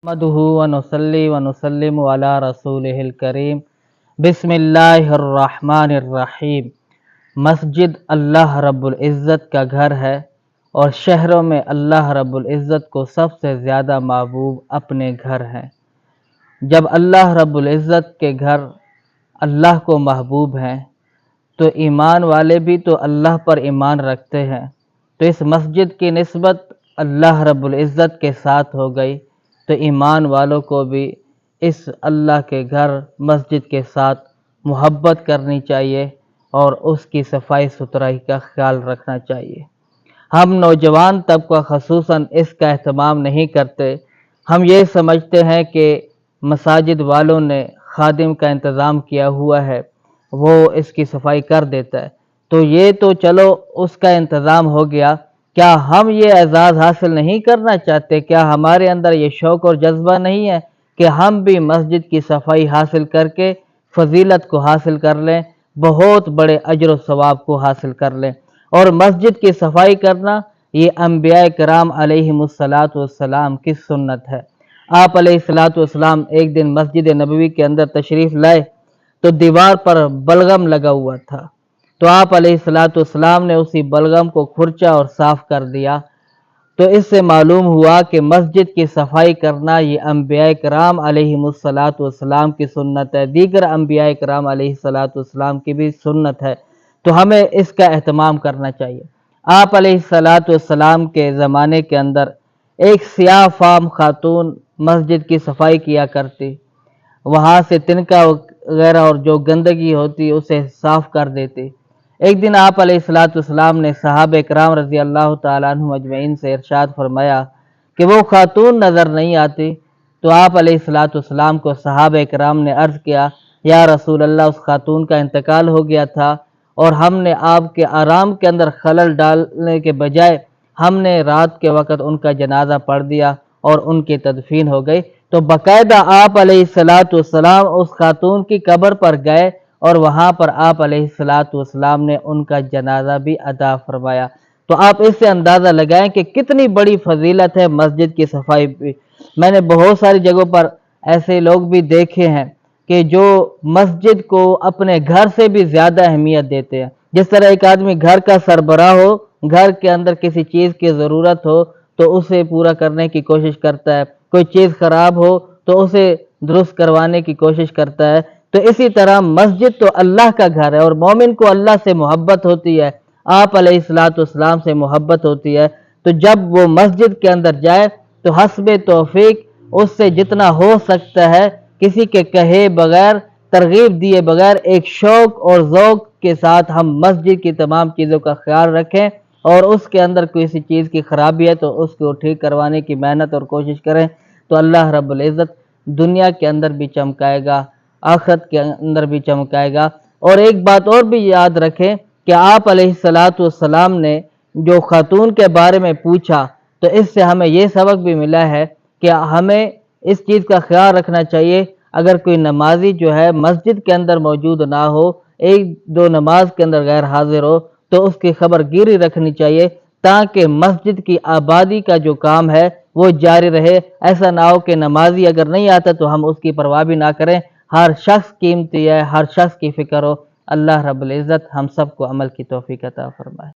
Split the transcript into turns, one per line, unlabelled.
نحمدہ ونصلی ونسلم علی رسولہ الکریم بسم اللہ الرحمن الرحیم۔ مسجد اللہ رب العزت کا گھر ہے اور شہروں میں اللہ رب العزت کو سب سے زیادہ محبوب اپنے گھر ہیں۔ جب اللہ رب العزت کے گھر اللہ کو محبوب ہیں تو ایمان والے بھی تو اللہ پر ایمان رکھتے ہیں، تو اس مسجد کی نسبت اللہ رب العزت کے ساتھ ہو گئی، تو ایمان والوں کو بھی اس اللہ کے گھر مسجد کے ساتھ محبت کرنی چاہیے اور اس کی صفائی ستھرائی کا خیال رکھنا چاہیے۔ ہم نوجوان طبقہ خصوصاً اس کا اہتمام نہیں کرتے۔ ہم یہ سمجھتے ہیں کہ مساجد والوں نے خادم کا انتظام کیا ہوا ہے، وہ اس کی صفائی کر دیتا ہے، تو یہ تو چلو اس کا انتظام ہو گیا، کیا ہم یہ اعزاز حاصل نہیں کرنا چاہتے؟ کیا ہمارے اندر یہ شوق اور جذبہ نہیں ہے کہ ہم بھی مسجد کی صفائی حاصل کر کے فضیلت کو حاصل کر لیں، بہت بڑے اجر و ثواب کو حاصل کر لیں؟ اور مسجد کی صفائی کرنا یہ انبیاء کرام علیہم السلام کی سنت ہے۔ آپ علیہ السلام ایک دن مسجد نبوی کے اندر تشریف لائے تو دیوار پر بلغم لگا ہوا تھا، تو آپ علیہ السلام نے اسی بلغم کو کھرچا اور صاف کر دیا۔ تو اس سے معلوم ہوا کہ مسجد کی صفائی کرنا یہ انبیاء کرام علیہم السلام کی سنت ہے، دیگر انبیاء کرام علیہ السلام کی بھی سنت ہے، تو ہمیں اس کا اہتمام کرنا چاہیے۔ آپ علیہ السلام کے زمانے کے اندر ایک سیاہ فام خاتون مسجد کی صفائی کیا کرتی، وہاں سے تنکا وغیرہ اور جو گندگی ہوتی اسے صاف کر دیتی۔ ایک دن آپ علیہ السلام نے صحابہ کرام رضی اللہ تعالیٰ عنہ اجمعین سے ارشاد فرمایا کہ وہ خاتون نظر نہیں آتی، تو آپ علیہ السلام کو صحابہ کرام نے عرض کیا، یا رسول اللہ، اس خاتون کا انتقال ہو گیا تھا اور ہم نے آپ کے آرام کے اندر خلل ڈالنے کے بجائے ہم نے رات کے وقت ان کا جنازہ پڑھ دیا اور ان کی تدفین ہو گئی۔ تو باقاعدہ آپ علیہ السلام اس خاتون کی قبر پر گئے اور وہاں پر آپ علیہ السلام نے ان کا جنازہ بھی ادا فرمایا۔ تو آپ اس سے اندازہ لگائیں کہ کتنی بڑی فضیلت ہے مسجد کی صفائی بھی۔ میں نے بہت ساری جگہوں پر ایسے لوگ بھی دیکھے ہیں کہ جو مسجد کو اپنے گھر سے بھی زیادہ اہمیت دیتے ہیں۔ جس طرح ایک آدمی گھر کا سربراہ ہو، گھر کے اندر کسی چیز کی ضرورت ہو تو اسے پورا کرنے کی کوشش کرتا ہے، کوئی چیز خراب ہو تو اسے درست کروانے کی کوشش کرتا ہے، تو اسی طرح مسجد تو اللہ کا گھر ہے اور مومن کو اللہ سے محبت ہوتی ہے، آپ علیہ السلام سے محبت ہوتی ہے، تو جب وہ مسجد کے اندر جائے تو حسب توفیق اس سے جتنا ہو سکتا ہے کسی کے کہے بغیر، ترغیب دیے بغیر، ایک شوق اور ذوق کے ساتھ ہم مسجد کی تمام چیزوں کا خیال رکھیں، اور اس کے اندر کسی چیز کی خرابی ہے تو اس کو ٹھیک کروانے کی محنت اور کوشش کریں، تو اللہ رب العزت دنیا کے اندر بھی چمکائے گا، آخرت کے اندر بھی چمکائے گا۔ اور ایک بات اور بھی یاد رکھیں کہ آپ علیہ السلام نے جو خاتون کے بارے میں پوچھا، تو اس سے ہمیں یہ سبق بھی ملا ہے کہ ہمیں اس چیز کا خیال رکھنا چاہیے، اگر کوئی نمازی جو ہے مسجد کے اندر موجود نہ ہو، ایک دو نماز کے اندر غیر حاضر ہو، تو اس کی خبر گیری رکھنی چاہیے تاکہ مسجد کی آبادی کا جو کام ہے وہ جاری رہے۔ ایسا نہ ہو کہ نمازی اگر نہیں آتا تو ہم اس کی پرواہ بھی نہ کریں، ہر شخص قیمتی ہے، ہر شخص کی فکر ہو۔ اللہ رب العزت ہم سب کو عمل کی توفیق عطا فرمائے۔